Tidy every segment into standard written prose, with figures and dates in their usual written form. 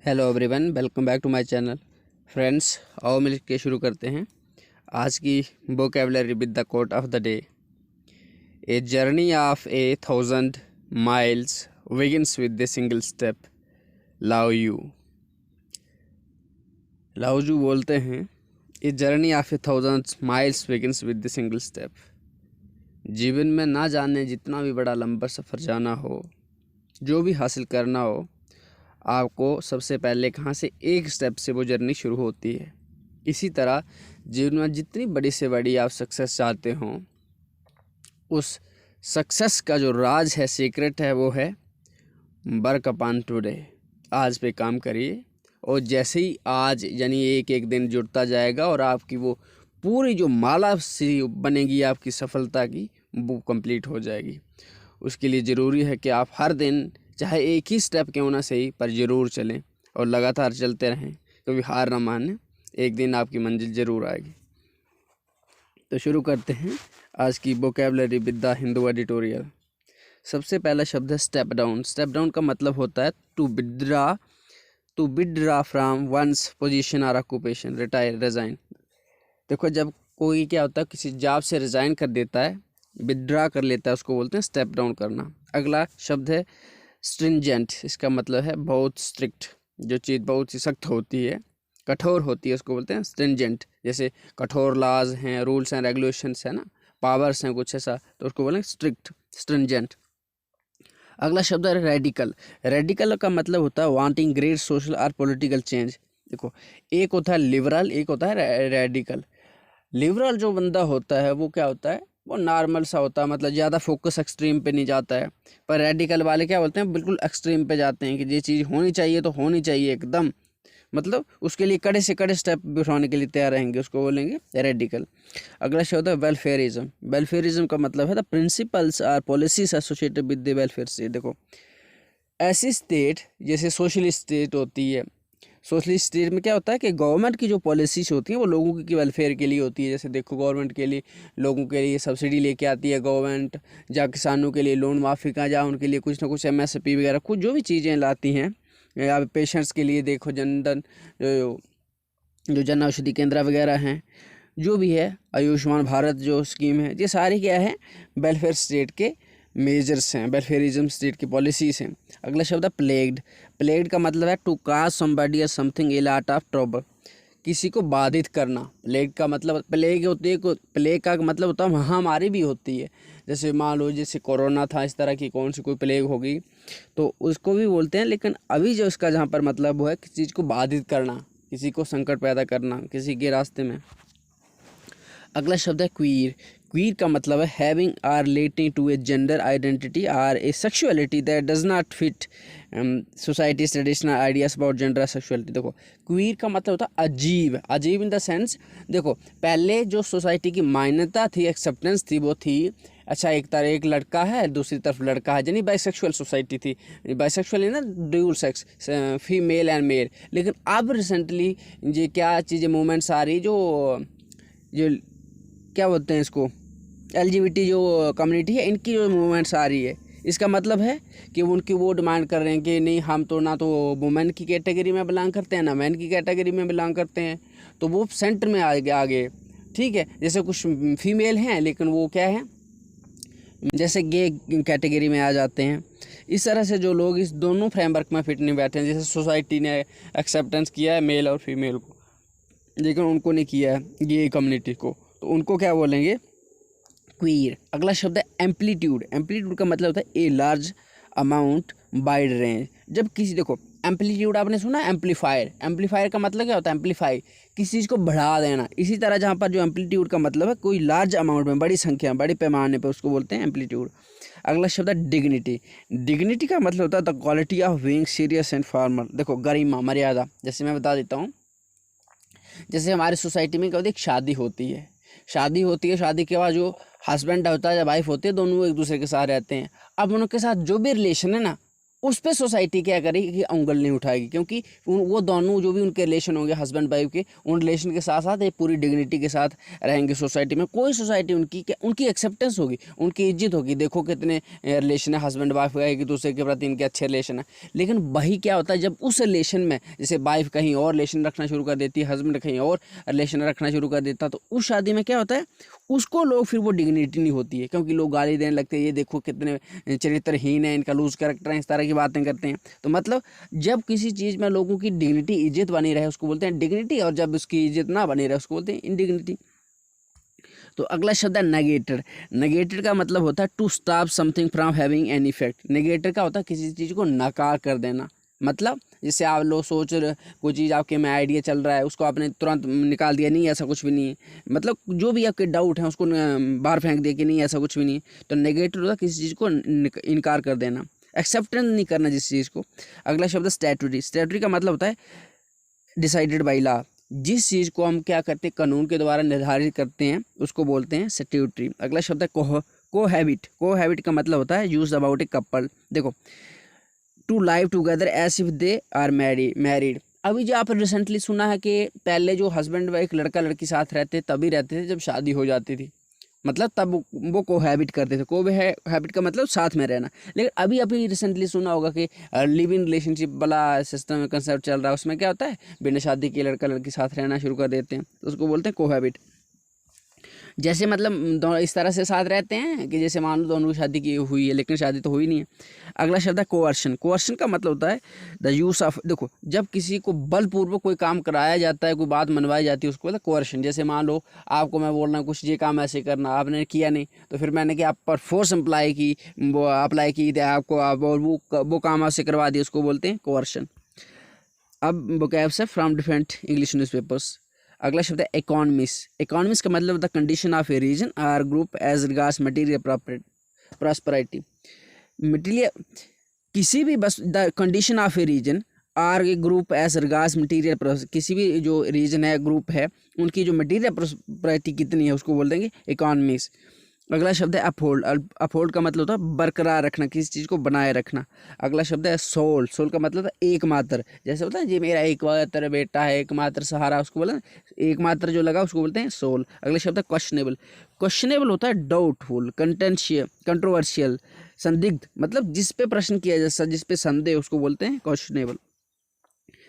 Hello everyone, welcome back to my channel. Friends, आओ मिल के शुरू करते हैं आज की vocabulary with the quote of the day. A journey of 1,000 miles begins with the single step. Lao यू लाओजू बोलते हैं, a journey of 1,000 miles begins with the single step. जीवन में ना जाने जितना भी बड़ा लंबा सफ़र जाना हो, जो भी हासिल करना हो, आपको सबसे पहले कहाँ से एक स्टेप से वो जर्नी शुरू होती है। इसी तरह जीवन में जितनी बड़ी से बड़ी आप सक्सेस चाहते हों, उस सक्सेस का जो राज है, सीक्रेट है, वो है वर्क अपॉन टुडे। आज पे काम करिए और जैसे ही आज यानी एक एक दिन जुड़ता जाएगा और आपकी वो पूरी जो माला सी बनेगी आपकी सफलता की, वो कंप्लीट हो जाएगी। उसके लिए ज़रूरी है कि आप हर दिन चाहे एक ही स्टेप क्यों ना सही पर ज़रूर चलें और लगातार चलते रहें, कभी हार ना मानें। एक दिन आपकी मंजिल ज़रूर आएगी। तो शुरू करते हैं आज की vocabulary with the Hindu editorial. सबसे पहला शब्द है स्टेप डाउन। स्टेप डाउन का मतलब होता है to withdraw from one's position और ऑक्यूपेशन, रिटायर, रिज़ाइन। देखो, जब कोई क्या होता है, किसी जॉब से रिज़ाइन कर देता है, विड्रा कर लेता है, उसको बोलते हैं स्टेप डाउन करना। अगला शब्द है स्ट्रिंजेंट। इसका मतलब है बहुत स्ट्रिक्ट। जो चीज़ बहुत ही सख्त होती है, कठोर होती है, उसको बोलते हैं स्ट्रिंजेंट। जैसे कठोर लॉज हैं, रूल्स एंड रेगुलेशंस है ना, पावर्स हैं कुछ ऐसा, तो उसको बोलेंगे स्ट्रिक्ट, स्ट्रिंजेंट। अगला शब्द है रेडिकल। रेडिकल का मतलब होता है वांटिंग ग्रेट सोशल और पॉलिटिकल चेंज। देखो, एक होता है लिबरल, एक होता है रेडिकल। लिबरल जो बंदा होता है वो क्या होता है, वो नॉर्मल सा होता है, मतलब ज़्यादा फोकस एक्सट्रीम पे नहीं जाता है। पर रेडिकल वाले क्या बोलते हैं, बिल्कुल एक्सट्रीम पे जाते हैं कि ये चीज़ होनी चाहिए तो होनी चाहिए एकदम, मतलब उसके लिए कड़े से कड़े स्टेप उठाने के लिए तैयार रहेंगे, उसको बोलेंगे रेडिकल। अगला शब्द है वेलफेयरिज्म। वेलफेयरिज्म का मतलब है the principles or policies associated with the welfare state. देखो, ऐसी स्टेट जैसे सोशलिस्ट स्टेट होती है, सोशलिस्ट स्टेट में क्या होता है कि गवर्नमेंट की जो पॉलिसीज होती हैं वो लोगों की वेलफेयर के लिए होती है। जैसे देखो, गवर्नमेंट के लिए लोगों के लिए सब्सिडी लेके आती है गवर्नमेंट, जहाँ किसानों के लिए लोन माफ़ी का, जहाँ उनके लिए कुछ ना कुछ एमएसपी वगैरह कुछ जो भी चीज़ें लाती हैं, या पेशेंट्स के लिए देखो जनधन, जो जन औषधि केंद्र वगैरह हैं, जो भी है, आयुष्मान भारत जो स्कीम है, ये सारी क्या है, वेलफेयर स्टेट के मेजर्स हैं, वेलफेयरिज्म स्टेट की पॉलिसीज हैं। अगला शब्द है प्लेग्ड। प्लेग्ड का मतलब है टू काज समबडी और something a lot of trouble, किसी को बाधित करना। प्लेग का मतलब, प्लेग होती है, प्लेग का मतलब होता है महामारी भी होती है। जैसे मान लो जैसे कोरोना था, इस तरह की कौन सी कोई प्लेग होगी तो उसको भी बोलते हैं। लेकिन अभी जो इसका जहाँ पर मतलब वो है किसी चीज़ को बाधित करना, किसी को संकट पैदा करना किसी के रास्ते में। अगला शब्द है क्वीर। क्वीर का मतलब है having or relating to a gender identity or a sexuality that does not fit society's traditional ideas about gender sexuality. देखो, क्वीर का मतलब होता है अजीब। अजीब इन द सेंस, देखो पहले जो सोसाइटी की मान्यता थी, एक्सेप्टेंस थी, वो थी अच्छा एक तरह एक लड़का है, दूसरी तरफ लड़का है, यानी बाइसेक्सुअल सोसाइटी थी। बाइसेक्सुअल है ना, dual sex, female and male. लेकिन अब रिसेंटली ये क्या चीज़ें मूवमेंट्स आ रही, जो क्या बोलते हैं इसको, एलजीबीटी जो कम्युनिटी है, इनकी जो मूवमेंट्स आ रही है, इसका मतलब है कि उनकी वो डिमांड कर रहे हैं कि नहीं, हम तो ना तो वुमेन की कैटेगरी में बिलोंग करते हैं, ना मैन की कैटेगरी में बिलोंग करते हैं, तो वो सेंटर में आगे। ठीक है, जैसे कुछ फीमेल हैं लेकिन वो क्या है, जैसे गे कैटेगरी में आ जाते हैं। इस तरह से जो लोग इस दोनों फ्रेमवर्क में फिट नहीं बैठे हैं, जैसे सोसाइटी ने एक्सेप्टेंस किया है मेल और फीमेल को, लेकिन उनको नहीं किया है गे कम्युनिटी को, तो उनको क्या बोलेंगे, क्वीर। अगला शब्द है एम्पलीट्यूड। एम्पलीट्यूड का मतलब होता है a large amount, wide range. जब किसी, देखो एम्पलीट्यूड आपने सुना, एम्पलीफायर। एम्पलीफायर का मतलब क्या होता है, एम्पलीफाई, किसी चीज़ को बढ़ा देना। इसी तरह जहाँ पर जो एम्पलीट्यूड का मतलब है कोई लार्ज अमाउंट में, बड़ी संख्या, बड़े पैमाने पर, उसको बोलते हैं एम्पलीट्यूड। अगला शब्द है डिग्निटी। डिग्निटी का मतलब होता है the quality of being serious and formal. देखो, गरिमा, मर्यादा। जैसे मैं बता देता हूँ, जैसे हमारी सोसाइटी में क्या होती है, शादी होती है, शादी के बाद जो हस्बैंड होता है या वाइफ होती है, दोनों एक दूसरे के साथ रहते हैं। अब उनके साथ जो भी रिलेशन है ना, उस पे सोसाइटी क्या करेगी कि उंगल नहीं उठाएगी, क्योंकि वो दोनों जो भी उनके रिलेशन होंगे हस्बैंड वाइफ के, उन रिलेशन के साथ साथ एक पूरी डिग्निटी के साथ रहेंगे सोसाइटी में। कोई सोसाइटी उनकी एक्सेप्टेंस होगी, उनकी इज्जत होगी। देखो कितने रिलेशन है हस्बैंड वाइफ का, एक दूसरे के प्रति इनके अच्छे रिलेशन है। लेकिन वही क्या होता है जब उस रिलेशन में जैसे वाइफ कहीं और रिलेशन रखना शुरू कर देती है, हस्बैंड कहीं और रिलेशन रखना शुरू कर देता, तो उस शादी में क्या होता है उसको लोग फिर वो डिग्निटी नहीं होती है, क्योंकि लोग गाली देने लगते हैं, ये देखो कितने चरित्रहीन है, इनका लूज कैरेक्टर है, इस तरह की बातें करते हैं। तो मतलब जब किसी चीज़ में लोगों की डिग्निटी इज्जत बनी रहे उसको बोलते हैं डिग्निटी, और जब उसकी इज्जत ना बनी रहे उसको बोलते हैं इनडिग्निटी। तो अगला शब्द है नेगेटेड। नेगेटेड का मतलब होता है to stop something from having an effect. Negated का होता है किसी चीज़ को नकार कर देना। मतलब जैसे आप लोग सोच रहे कोई चीज़ आपके में आइडिया चल रहा है, उसको आपने तुरंत निकाल दिया, नहीं ऐसा कुछ भी नहीं है। मतलब जो भी आपके डाउट हैं उसको बाहर फेंक दिया कि नहीं ऐसा कुछ भी नहीं है। तो नेगेटिव होता है किसी चीज़ को इनकार कर देना, एक्सेप्टेंस नहीं करना जिस चीज़ को। अगला शब्द है स्टैट्यूटरी। स्टैट्यूटरी का मतलब होता है डिसाइडेड बाई लॉ। जिस चीज़ को हम क्या करते हैं कानून के द्वारा निर्धारित करते हैं उसको बोलते हैं स्टैट्यूटरी। अगला शब्द है कोहैबिट। कोहैबिट का मतलब होता है यूज अबाउट ए कपल। देखो to live together as if they are married. अभी जो आप रिसेंटली सुना है कि पहले जो हस्बैंड वाइफ लड़का लड़की साथ रहते तभी रहते थे जब शादी हो जाती थी, मतलब तब वो कोहैबिट करते थे। कोहैबिट का मतलब साथ में रहना। लेकिन अभी रिसेंटली सुना होगा कि लिव इन रिलेशनशिप वाला सिस्टम कंसेप्ट चल रहा है, उसमें क्या होता है बिना शादी के लड़का लड़की साथ रहना शुरू कर देते हैं, तो उसको बोलते हैं कोहैबिट। जैसे मतलब दोनों इस तरह से साथ रहते हैं कि जैसे मान लो दोनों की शादी की हुई है लेकिन शादी तो हुई नहीं है। अगला शब्द है कोअर्शन। कोअर्शन का मतलब होता है द यूज ऑफ, देखो जब किसी को बलपूर्वक कोई काम कराया जाता है, कोई बात मनवाई जाती है, उसको बोलते हैं कोअर्शन। जैसे मान लो आपको मैं बोल रहा हूँ कुछ ये काम ऐसे करना, आपने किया नहीं तो फिर मैंने क्या आप पर फोर्स अप्लाई की, वो अप्लाई की आपको आप और वो काम आपसे करवा दिया, उसको बोलते हैं कोअर्शन। अब वोकैब्स है फ्रॉम डिफरेंट इंग्लिश न्यूज़पेपर्स। अगला शब्द है इकोनॉमिस। इकोनॉमिस का मतलब the condition of a region or group as regards material prosperity. Material किसी भी बस the condition of a region or a group as regards material, किसी भी जो रीजन है ग्रुप है उनकी जो मटीरियल प्रॉस्पेरिटी कितनी है उसको बोल देंगे इकोनॉमिस। अगला शब्द है अपहोल्ड। अपहोल्ड का मतलब होता है बरकरार रखना, किसी चीज़ को बनाए रखना। अगला शब्द है सोल। सोल का मतलब है एकमात्र। जैसे होता है ये मेरा एकमात्र बेटा है, एकमात्र सहारा, उसको बोला एकमात्र जो लगा उसको बोलते हैं सोल। अगला शब्द है क्वेश्चनेबल। क्वेश्चनेबल होता है डाउटफुल, कंट्रोवर्शियल, संदिग्ध, मतलब जिस पे प्रश्न किया जा, जिस पे संदेह, उसको बोलते हैं क्वेश्चनेबल।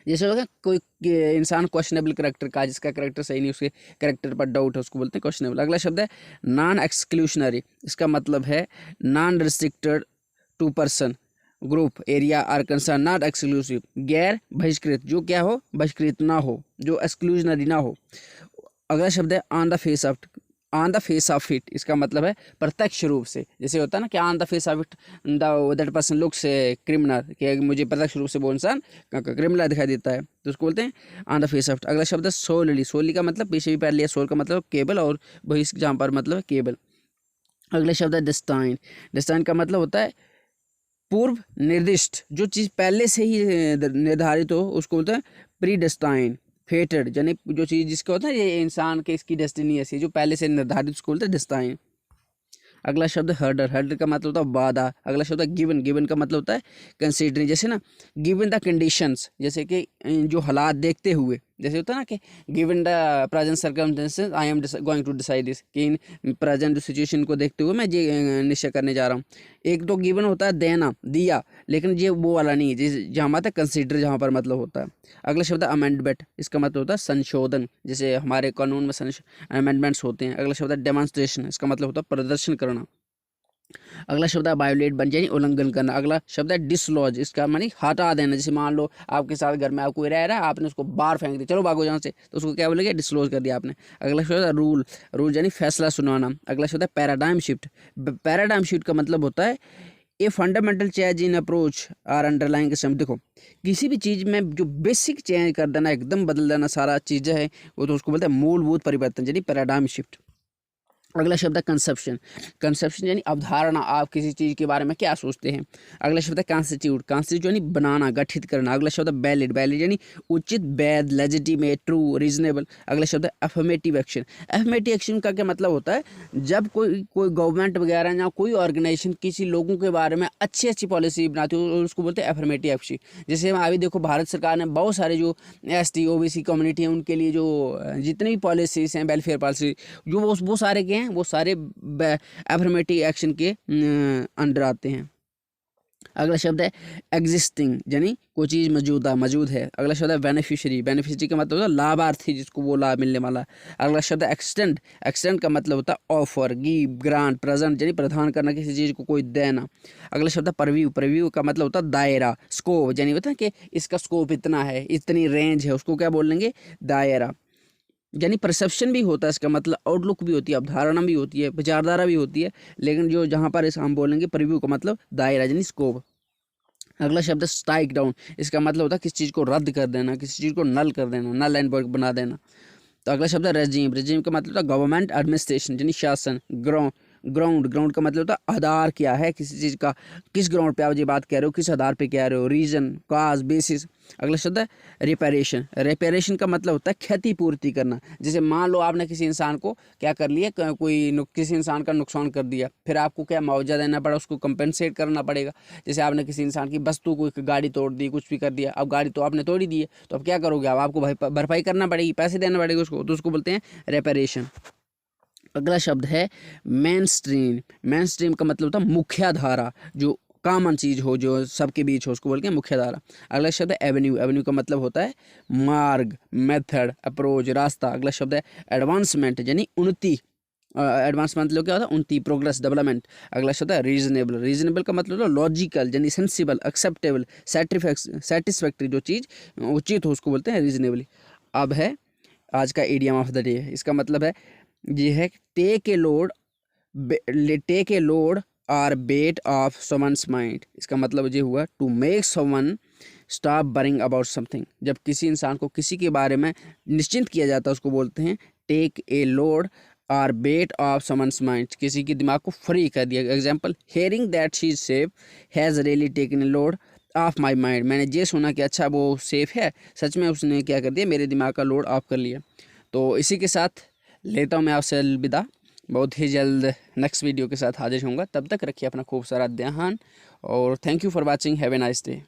जैसे होगा कोई इंसान क्वेश्चनेबल करेक्टर का, जिसका करेक्टर सही नहीं उसके करेक्टर पर डाउट है, उसको बोलते हैं क्वेश्चनेबल। अगला शब्द है नॉन एक्सक्लूशनरी। इसका मतलब है non restricted to person, group, area or concern, not exclusive, गैर बहिष्कृत, जो क्या हो बहिष्कृत ना हो, जो एक्सक्लूजनरी ना हो। अगला शब्द है on the face of. On the face of it इसका मतलब है प्रत्यक्ष रूप से। जैसे होता है ना कि on the face of it that person looks criminal, कि मुझे प्रत्यक्ष रूप से वो इंसान क्रिमिनल दिखाई देता है, तो उसको बोलते हैं on the face of it. अगला शब्द है सोलली। सोलली का मतलब पीछे भी पढ़ लिया, सोल का मतलब केबल और बहिष् जहाँ पर मतलब है केबल। अगला शब्द है डिस्टाइन। डिस्टाइन का मतलब होता है पूर्व निर्दिष्ट, जो चीज़ पहले से ही निर्धारित हो उसको बोलते हैं प्री डिस्टाइन। फेटेड यानी जो चीज़ जिसका होता है ये इंसान के इसकी डेस्टिनी ऐसी जो पहले से निर्धारित, उसको बोलते हैं डिस्टाइन। अगला शब्द हर्डर। हर्डर का मतलब होता है वादा। अगला शब्द है गिवन। गिवन का मतलब होता है कंसीडरिंग। जैसे ना गिवन द कंडीशंस, जैसे कि जो हालात देखते हुए, जैसे होता है ना कि given the present circumstances I am going to decide this, कि इन प्रेजेंट सिचुएशन को देखते हुए मैं ये निश्चय करने जा रहा हूँ। एक तो गिवन होता है देना, दिया, लेकिन ये वो वाला नहीं है जिस जहाँ आता है कंसीडर, जहाँ पर मतलब होता है। अगला शब्द है अमेंडमेंट। इसका मतलब होता है संशोधन, जैसे हमारे कानून में अमेंडमेंट्स होते हैं। अगला शब्द है डेमोन्स्ट्रेशन। इसका मतलब होता है प्रदर्शन करना। अगला शब्द है वायोलेट, बन यानी उल्लंघन करना। अगला शब्द है डिसलॉज। इसका मानी हटा देना। जैसे मान लो आपके साथ घर में कोई रह रहा है, आपने उसको बाहर फेंक दिया, चलो भागो यहाँ से, तो उसको क्या बोलेंगे डिसलॉज कर दिया आपने। अगला शब्द है रूल। रूल यानी फैसला सुनाना। अगला शब्द है पैराडाइम शिफ्ट। पैराडाइम शिफ्ट का मतलब होता है a fundamental change in approach और अंडरलाइंग सिस्टम। देखो किसी भी चीज़ में जो बेसिक चेंज कर देना, एकदम बदल देना सारा चीज़ें है, वो तो उसको बोलते हैं मूलभूत परिवर्तन यानी पैराडाइम शिफ्ट। अगला शब्द है कंसेप्शन। कंसेप्शन यानी अवधारणा, आप किसी चीज़ के बारे में क्या सोचते हैं। अगला शब्द है कॉन्स्टिट्यूट। कॉन्स्टिट्यूट यानी बनाना, गठित करना। अगला शब्द है वैलिड। वैलिड यानी उचित, वैध, लेजिटिमेट, ट्रू, रीजनेबल। अगला शब्द है अफर्मेटिव एक्शन। अफर्मेटिव एक्शन का क्या मतलब होता है, जब कोई कोई गवर्नमेंट वगैरह या कोई ऑर्गेनाइजेशन किसी लोगों के बारे में अच्छी अच्छी पॉलिसी बनाती है, उसको बोलते हैं अफर्मेटिव एक्शन। जैसे हम अभी देखो, भारत सरकार ने बहुत सारे जो ST OBC कम्युनिटी है उनके लिए जो जितनी भी पॉलिसीज हैं, वेलफेयर पॉलिसी, जो वो सारे के हैं, वो सारे अफर्मेटिव एक्शन के अंडर आते हैं। अगला शब्द है एग्जिस्टिंग, यानी कोई चीज़ मौजूद है। अगला शब्द है बेनिफिशियरी। बेनिफिशियरी का मतलब होता है लाभार्थी, जिसको वो लाभ मिलने वाला। अगला शब्द है एक्सटेंड। एक्सटेंड का मतलब होता है ऑफर, गिव, ग्रांट, प्रेजेंट, यानी प्रदान करना, किसी चीज़ को कोई देना। अगला शब्द है परव्यू। परव्यू का मतलब होता है दायरा, स्कोप, यानी होता है कि इसका स्कोप इतना है, इतनी रेंज है, उसको क्या बोलेंगे, दायरा। यानी परसेप्शन भी होता है, इसका मतलब आउटलुक भी होती है, अवधारणा भी होती है, विचारधारा भी होती है, लेकिन जो जहाँ पर इस हम बोलेंगे प्रीव्यू का मतलब दायरा, यानी स्कोप। अगला शब्द है स्ट्राइक डाउन। इसका मतलब होता है किसी चीज़ को रद्द कर देना, किसी चीज़ को नल कर देना, नल एंड वॉइड बना देना। तो अगला शब्द है रेजीम। रेजीम का मतलब होता है गवर्नमेंट एडमिनिस्ट्रेशन, यानी शासन। ग्राउंड। ग्राउंड का मतलब होता है आधार क्या है किसी चीज़ का, किस ग्राउंड पे आप ये बात कह रहे हो, किस आधार पे कह रहे हो। रीजन, काज, बेसिस। अगला शब्द है रिपेरेशन। रिपेरेशन का मतलब होता है क्षतिपूर्ति करना। जैसे मान लो आपने किसी इंसान को क्या कर लिया, किसी इंसान का नुकसान कर दिया, फिर आपको क्या मुआवजा देना पड़ा, उसको कंपेंसेट करना पड़ेगा। जैसे आपने किसी इंसान की वस्तु को, गाड़ी तोड़ दी, कुछ भी कर दिया, अब गाड़ी तो आपने तोड़ ही दी है, तो अब क्या करोगे, अब आपको भरपाई करना पड़ेगी, पैसे देना पड़ेगा उसको, तो उसको बोलते हैं रिपेरेशन। अगला शब्द है मेन स्ट्रीम। मेन स्ट्रीम का मतलब होता है मुख्य धारा, जो कॉमन चीज़ हो, जो सबके बीच हो, उसको बोलते हैं मुख्य धारा। अगला शब्द है एवेन्यू। एवेन्यू का मतलब होता है मार्ग, मेथड, अप्रोच, रास्ता। अगला शब्द है एडवांसमेंट, यानी उन्नति। एडवांसमेंट मतलब क्या होता है, उन्नति, प्रोग्रेस, डेवलपमेंट। अगला शब्द है रीजनेबल। रीजनेबल का मतलब होता है लॉजिकल, यानी सेंसिबल, एक्सेप्टेबल, सेटिस्फैक्ट्री, जो चीज़ उचित हो उसको बोलते हैं रीजनेबली। अब है आज का इडियम ऑफ द डे। इसका मतलब है ये है टेक ए लोड और वेट ऑफ समवन्स माइंड। इसका मतलब ये हुआ to make someone stop worrying about something. जब किसी इंसान को किसी के बारे में निश्चिंत किया जाता है, उसको बोलते हैं टेक ए लोड और वेट ऑफ समवन्स माइंड, किसी के दिमाग को फ्री कर दिया। Example, hearing that she is safe has really taken a load of my mind. मैंने ये सुना कि अच्छा वो सेफ है, सच में उसने क्या कर दिया, मेरे दिमाग का लोड ऑफ कर लिया। तो इसी के साथ लेता हूँ मैं आपसे अलविदा। बहुत ही जल्द नेक्स्ट वीडियो के साथ हाजिर होऊंगा। तब तक रखिए अपना खूब सारा ध्यान और thank you for watching. Have a nice day.